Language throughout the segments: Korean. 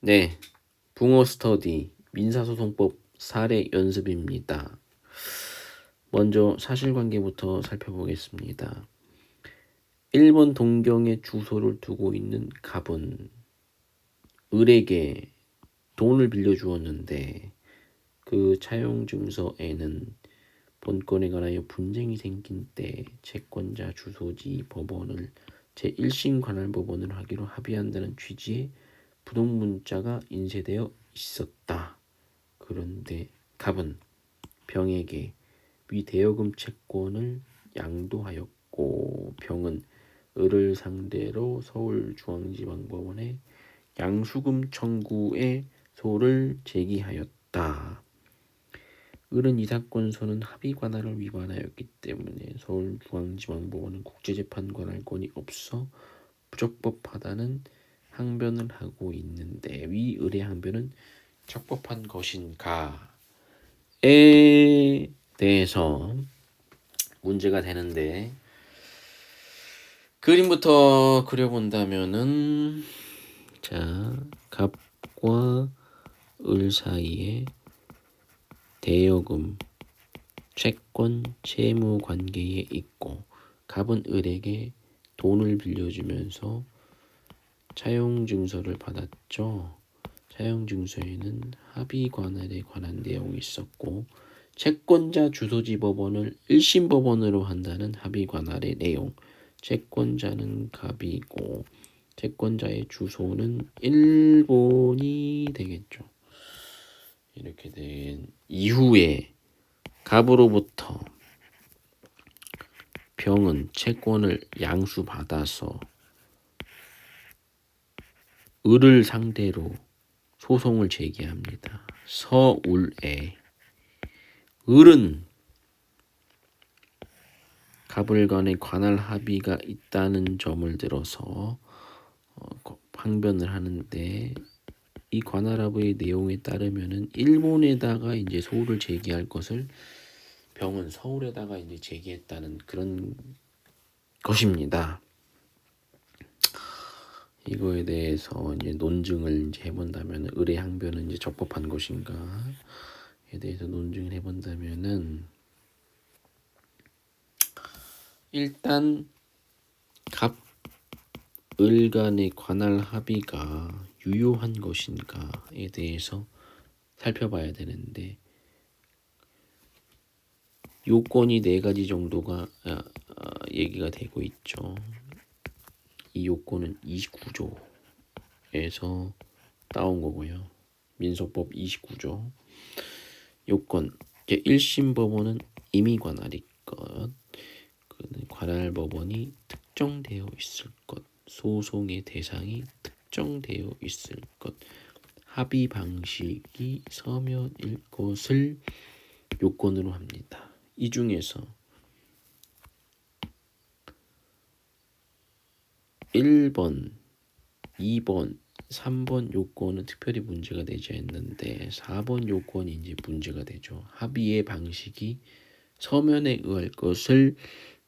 네, 붕어 스터디 민사소송법 사례 연습입니다. 먼저 사실관계부터 살펴보겠습니다. 일본 동경에 주소를 두고 있는 갑은 을에게 돈을 빌려주었는데 그 차용증서에는 본건에 관하여 분쟁이 생긴 때 채권자 주소지 법원을 제1심 관할법원을 하기로 합의한다는 취지의 부동문자가 인쇄되어 있었다. 그런데 갑은 병에게 위 대여금 채권을 양도하였고 병은 을을 상대로 서울중앙지방법원에 양수금 청구의 소를 제기하였다. 을은 이 사건서는 합의관할을 위반하였기 때문에 서울중앙지방법원은 국제재판 관할권이 없어 부적법하다는 항변을 하고 있는데 위 을의 항변은 적법한 것인가에 대해서 문제가 되는데 그림부터 그려본다면은 자 갑과 을 사이에 대여금, 채권, 채무 관계에 있고 갑은 을에게 돈을 빌려주면서 차용증서를 받았죠. 차용증서에는 합의 관할에 관한 내용이 있었고 채권자 주소지 법원을 1심 법원으로 한다는 합의 관할의 내용. 채권자는 갑이고 채권자의 주소는 일본이 되겠죠. 이렇게 된 이후에 갑으로부터 병은 채권을 양수받아서 을을 상대로 소송을 제기합니다. 서울에 을은 갑을 간의 관할 합의가 있다는 점을 들어서 항변을 하는데 이 관할 합의의 내용에 따르면은 일본에다가 이제 소를 제기할 것을 병은 서울에다가 이제 제기했다는 그런 것입니다. 이거에 대해서 이제 논증을 이제 해본다면 을의 항변은 이제 적법한 것인가에 대해서 논증을 해본다면은 일단 갑, 을 간의 관할 합의가 유효한 것인가에 대해서 살펴봐야 되는데 요건이 4가지 정도가 얘기가 되고 있죠. 이 요건은 29조에서 따온 거고요. 민소법 29조 요건 1심 법원은 임의 관할이 것 관할 법원이 특정되어 있을 것 소송의 대상이 특정되어 있을 것 합의 방식이 서면일 것을 요건으로 합니다. 이 중에서 1번, 2번, 3번 요건은 특별히 문제가 되지 않는데 4번 요건이 이제 문제가 되죠. 합의의 방식이 서면에 의할 것을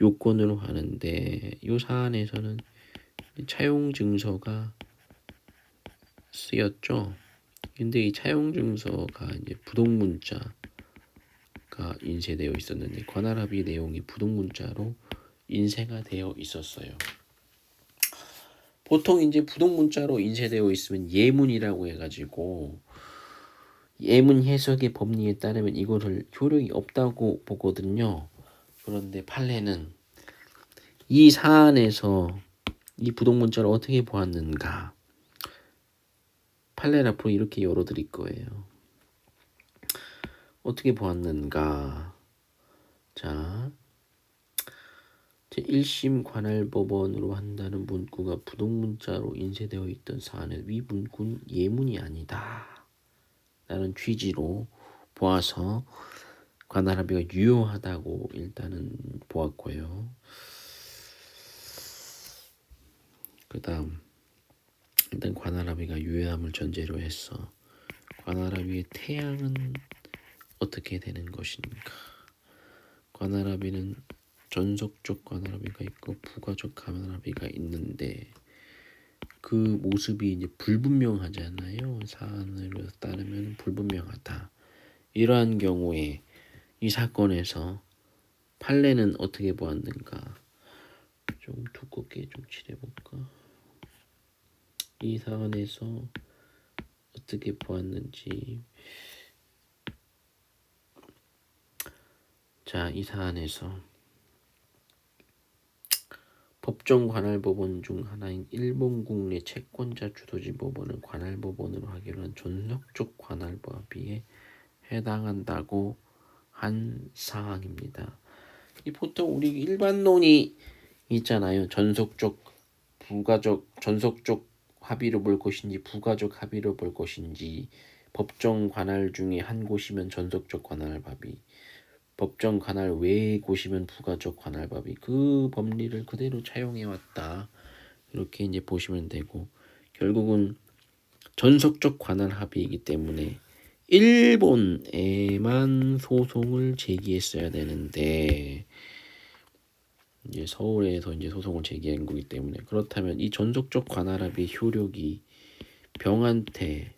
요건으로 하는데 이 사안에서는 차용 증서가 쓰였죠. 근데 이 차용 증서가 이제 부동문자가 인쇄되어 있었는데 관할 합의 내용이 부동문자로 인쇄가 되어 있었어요. 보통 이제 부동문자로 인쇄되어 있으면 예문이라고 해가지고 예문 해석의 법리에 따르면 이거를 효력이 없다고 보거든요. 그런데 판례는 이 사안에서 이 부동문자를 어떻게 보았는가 판례를 앞으로 이렇게 열어드릴 거예요. 어떻게 보았는가 자 제1심 관할법원으로 한다는 문구가 부동문자로 인쇄되어 있던 사안은 위 문구는 예문이 아니다 라는 취지로 보아서 관할 합의가 유효하다고 일단은 보았고요. 그 다음 일단 관할 합의가 유효함을 전제로 해서 관할 합의의 태양은 어떻게 되는 것인가. 관할 합의는 전속적 관할 합의가 있고 부가적 관할 합의가 있는데 그 모습이 이제 불분명하잖아요. 사안으로 따르면 불분명하다. 이러한 경우에 이 사건에서 판례는 어떻게 보았는가? 좀 두껍게 좀 칠해볼까? 이 사안에서 어떻게 보았는지. 자, 이 사안에서 법정 관할법원 중 하나인 일본 국내 채권자 주도지 법원을 관할법원으로 하기로 한 전속적 관할법에 해당한다고 한 사항입니다. 이 보통 우리 일반론이 있잖아요. 전속적 합의로 볼 것인지 부가적 합의로 볼 것인지, 법정 관할 중에 한 곳이면 전속적 관할법이, 법정 관할 외의 곳이면 부가적 관할법이, 그 법리를 그대로 차용해 왔다. 이렇게 이제 보시면 되고, 결국은 전속적 관할 합의이기 때문에 일본에만 소송을 제기했어야 되는데 이제 서울에서 이제 소송을 제기한 거기 때문에, 그렇다면 이 전속적 관할 합의 효력이 병한테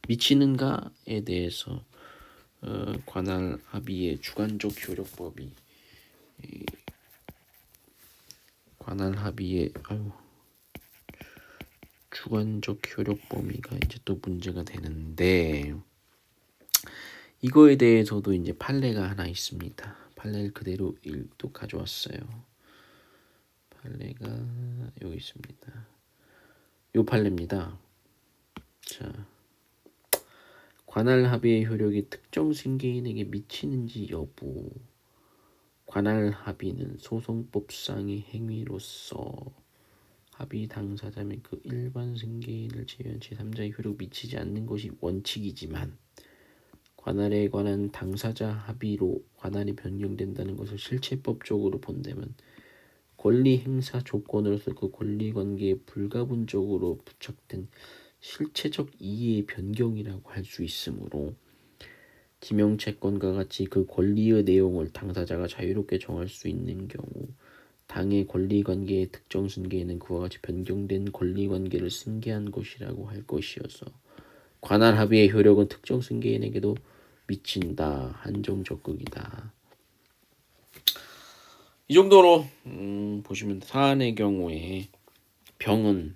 미치는가에 대해서 관할 합의의 주관적 효력법이 관할 합의의 주관적 효력 범위가 이제 또 문제가 되는데, 이거에 대해서도 이제 판례가 하나 있습니다. 판례를 그대로 또 가져왔어요. 판례가 여기 있습니다. 요 판례입니다. 자, 관할 합의의 효력이 특정 승계인에게 미치는지 여부. 관할 합의는 소송법상의 행위로서 합의 당사자 및 그 일반 승계인을 제외한 제3자의 효력 미치지 않는 것이 원칙이지만, 관할에 관한 당사자 합의로 관할이 변경된다는 것을 실체법적으로 본다면 권리 행사 조건으로서 그 권리관계에 불가분적으로 부착된 실체적 이해의 변경이라고 할 수 있으므로, 지명채권과 같이 그 권리의 내용을 당사자가 자유롭게 정할 수 있는 경우 당의 권리관계의 특정 승계에는 그와 같이 변경된 권리관계를 승계한 것이라고 할 것이어서 관할 합의의 효력은 특정 승계인에게도 미친다. 한정적극이다. 이 정도로 보시면 사안의 경우에 병은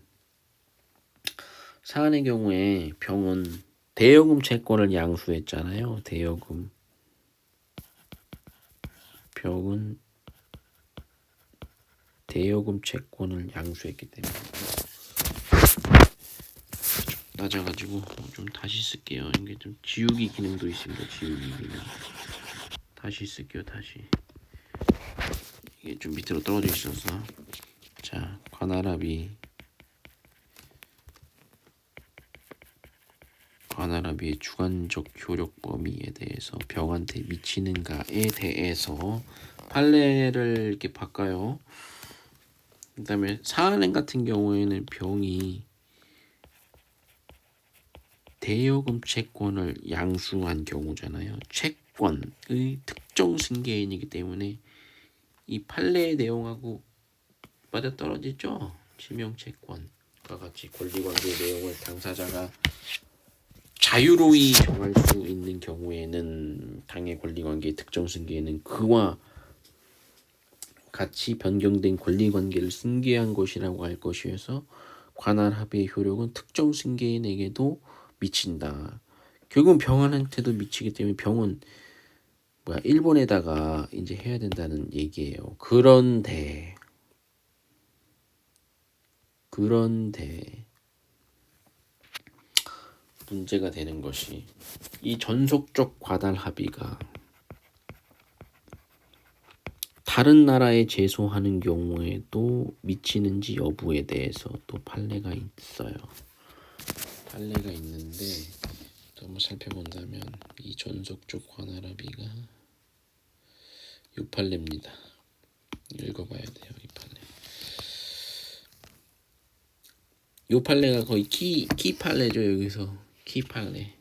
대여금 채권을 양수했잖아요. 병은 대여금 채권을 양수했기 때문에 낮아가지고 좀 다시 쓸게요. 이게 좀 지우기 기능도 있습니다. 지우기 기능. 다시 쓸게요. 다시. 이게 좀 밑으로 떨어져 있어서. 자, 관할합의의 주관적 효력 범위에 대해서 병한테 미치는가에 대해서 판례를 이렇게 바꿔요. 그 다음에 사안행 같은 경우에는 병이 대여금 채권을 양수한 경우잖아요. 채권의 특정 승계인이기 때문에 이 판례의 내용하고 맞아떨어지죠. 지명채권과 같이 권리관계 내용을 당사자가 자유로이 정할 수 있는 경우에는 당의 권리관계의 특정 승계에는 그와 같이 변경된 권리관계를 승계한 것이라고 할 것이어서 관할 합의의 효력은 특정 승계인에게도 미친다. 결국은 병한테도 미치기 때문에 병은 일본에다가 이제 해야 된다는 얘기예요. 그런데 문제가 되는 것이 이 전속적 관할 합의가 다른 나라에 제소하는 경우에도 미치는지 여부에 대해서 또 판례가 있어요. 판례가 있는데 한번 살펴본다면 이 전속적 관할 합의가 이 판례입니다. 읽어봐야 돼요. 이 판례. 이 판례가 거의 키 판례죠. 여기서 키 판례.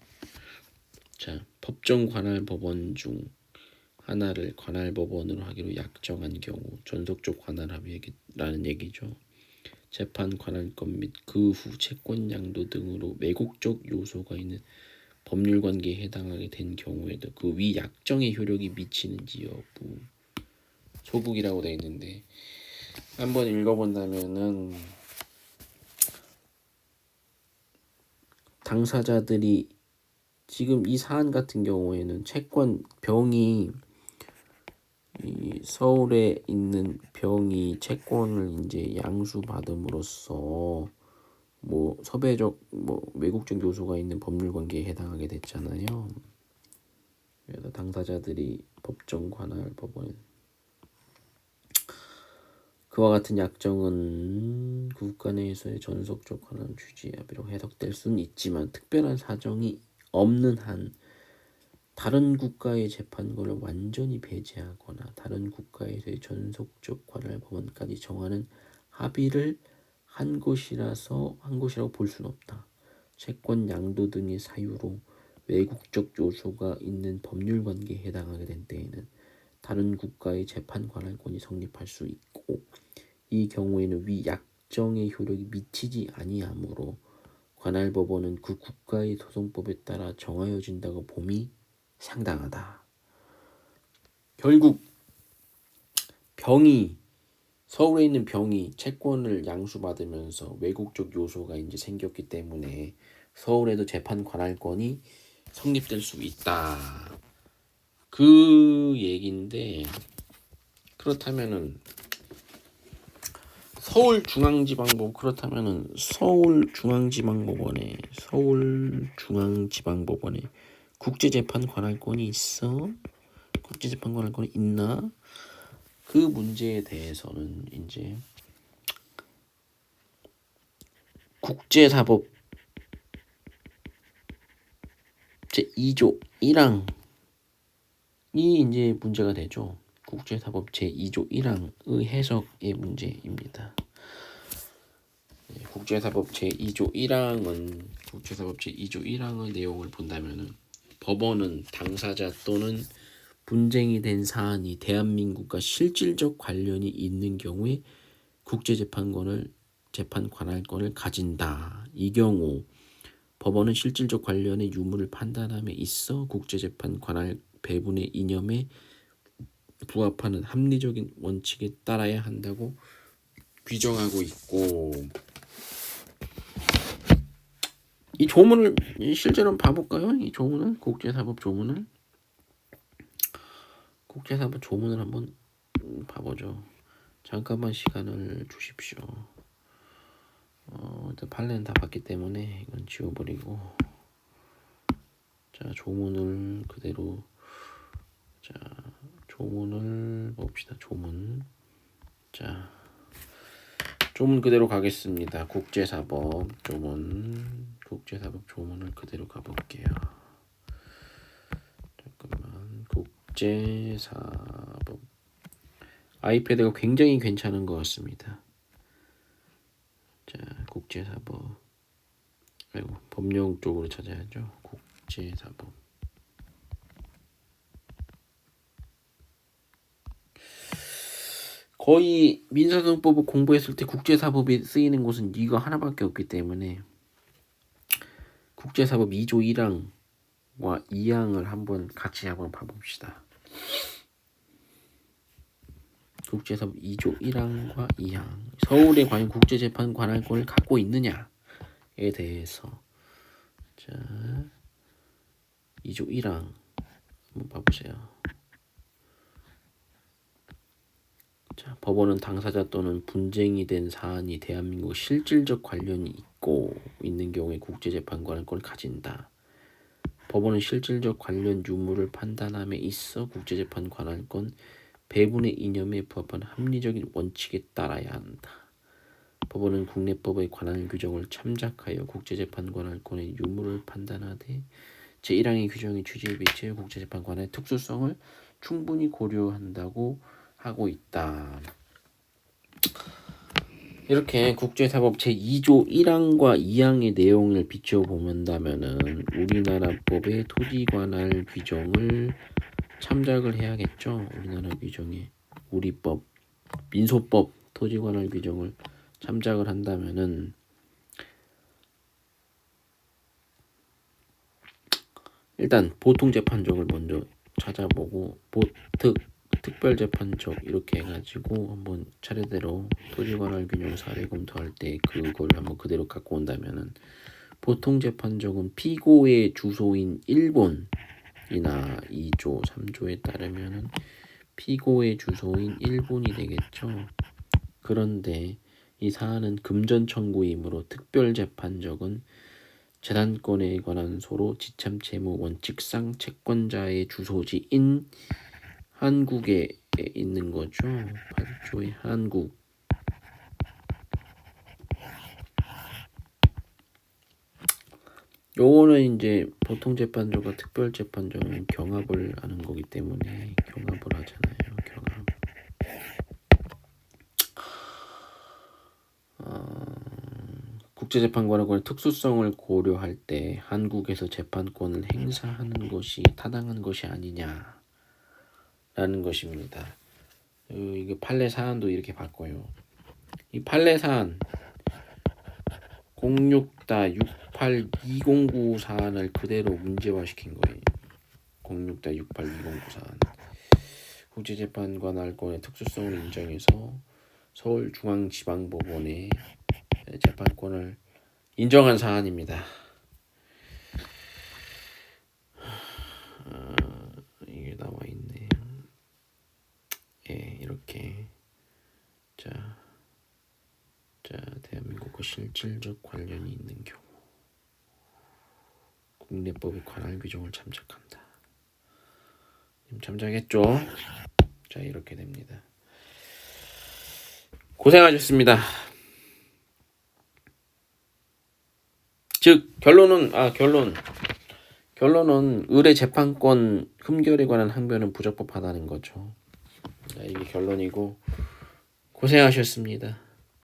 자, 법정 관할 법원 중 하나를 관할 법원으로 하기로 약정한 경우 전속적 관할 합의라는 얘기죠. 재판 관할권 및 그 후 채권 양도 등으로 왜곡적 요소가 있는 법률 관계에 해당하게 된 경우에도 그 위 약정의 효력이 미치는지 여부. 소국이라고 되어 있는데 한번 읽어본다면은 당사자들이 지금 이 사안 같은 경우에는 채권 병이 이 서울에 있는 병이 채권을 이제 양수받음으로써 뭐 섭외적 뭐 왜곡적 요소가 있는 법률 관계에 해당하게 됐잖아요. 그래서 당사자들이 법정 관할 법원 그와 같은 약정은 국가 내에서의 전속적 관할 취지 합의로 해석될 수는 있지만 특별한 사정이 없는 한 다른 국가의 재판권을 완전히 배제하거나 다른 국가에서의 전속적 관할 법원까지 정하는 합의를 한 것이라고 볼 수는 없다. 채권 양도 등의 사유로 왜곡적 요소가 있는 법률 관계에 해당하게 된 때에는 다른 국가의 재판 관할권이 성립할 수 있고 이 경우에는 위 약정의 효력이 미치지 아니하므로 관할법원은 그 국가의 소송법에 따라 정하여진다고 봄이 상당하다. 결국 병이 서울에 있는 병이 채권을 양수받으면서 왜곡적 요소가 이제 생겼기 때문에 서울에도 재판 관할권이 성립될 수 있다. 그 얘기인데 그렇다면은 서울중앙지방법원에 국제재판 관할권이 있어? 국제재판 관할권이 있나? 그 문제에 대해서는 이제 국제사법 제2조 1항이 이제 문제가 되죠. 국제사법 제2조 1항의 해석의 문제입니다. 국제사법 제2조 1항의 내용을 본다면은 법원은 당사자 또는 분쟁이 된 사안이 대한민국과 실질적 관련이 있는 경우에 재판 관할권을 가진다. 이 경우 법원은 실질적 관련의 유무를 판단함에 있어 국제재판 관할 배분의 이념에 부합하는 합리적인 원칙에 따라야 한다고 규정하고 있고 이 조문을 실제로 한번 봐볼까요? 이 조문을 국제사법 조문을 한번 봐보죠. 잠깐만 시간을 주십시오. 일단 판례는 다 봤기 때문에 이건 지워버리고 자 조문을 그대로 조문을 봅시다. 조문 그대로 가겠습니다. 국제사법 조문을 그대로 가볼게요. 잠깐만 국제사법 아이패드가 굉장히 괜찮은 것 같습니다. 자 국제사법 법령 쪽으로 찾아야죠. 국제사법 거의 민사소송법을 공부했을 때 국제사법이 쓰이는 곳은 이거 하나밖에 없기 때문에 국제사법 2조 1항과 2항을 한번 같이 봐봅시다. 국제사법 2조 1항과 2항 서울에 과연 국제재판 관할권을 갖고 있느냐에 대해서 자 2조 1항 한번 봐보세요. 자, 법원은 당사자 또는 분쟁이 된 사안이 대한민국 실질적 관련이 있고 있는 경우에 국제재판 관할권을 가진다. 법원은 실질적 관련 유무를 판단함에 있어 국제재판 관할권 배분의 이념에 부합한 합리적인 원칙에 따라야 한다. 법원은 국내법의 관할 규정을 참작하여 국제재판 관할권의 유무를 판단하되 제1항의 규정의 취지에 비치해 국제재판 관할의 특수성을 충분히 고려한다고 하고 있다. 이렇게 국제사법 제2조 1항과 2항의 내용을 비춰보면다면은 우리나라 법의 토지관할 규정을 참작을 해야겠죠. 우리나라 규정에 우리법, 민소법 토지관할 규정을 참작을 한다면은 일단 보통재판적을 먼저 찾아보고 특별재판적 이렇게 해가지고 한번 차례대로 토지관할균형 사례 검토할 때 그걸 한번 그대로 갖고 온다면은 보통재판적은 피고의 주소인 일본이나 2조, 3조에 따르면은 피고의 주소인 일본이 되겠죠. 그런데 이 사안은 금전 청구이므로 특별재판적은 재단권에 관한 소로 지참채무 원칙상 채권자의 주소지인 한국에 있는 거죠. 8조의 한국. 요거는 이제 보통재판조가 특별재판조는 경합을 하는 거기 때문에 경합을 하잖아요. 경합. 국제재판관에 관한 특수성을 고려할 때 한국에서 재판권을 행사하는 것이 타당한 것이 아니냐라는 것입니다. 이거 판례 사안도 이렇게 바꿔요. 이 판례 사안 06-68-209 사안을 그대로 문제화시킨 거예요. 06-68-209 사안. 국제재판관 할권의 특수성을 인정해서 서울중앙지방법원의 재판권을 인정한 사안입니다. 이게 나와 있네요. 예, 이렇게 자 대한민국과 실질적 관련이 있는 경우 국내법의 관할 규정을 참작한다. 참작했죠? 자, 이렇게 됩니다. 고생하셨습니다. 즉 결론은 의뢰 재판권 흠결에 관한 항변은 부적법하다는 거죠. 자, 이게 결론이고 고생하셨습니다.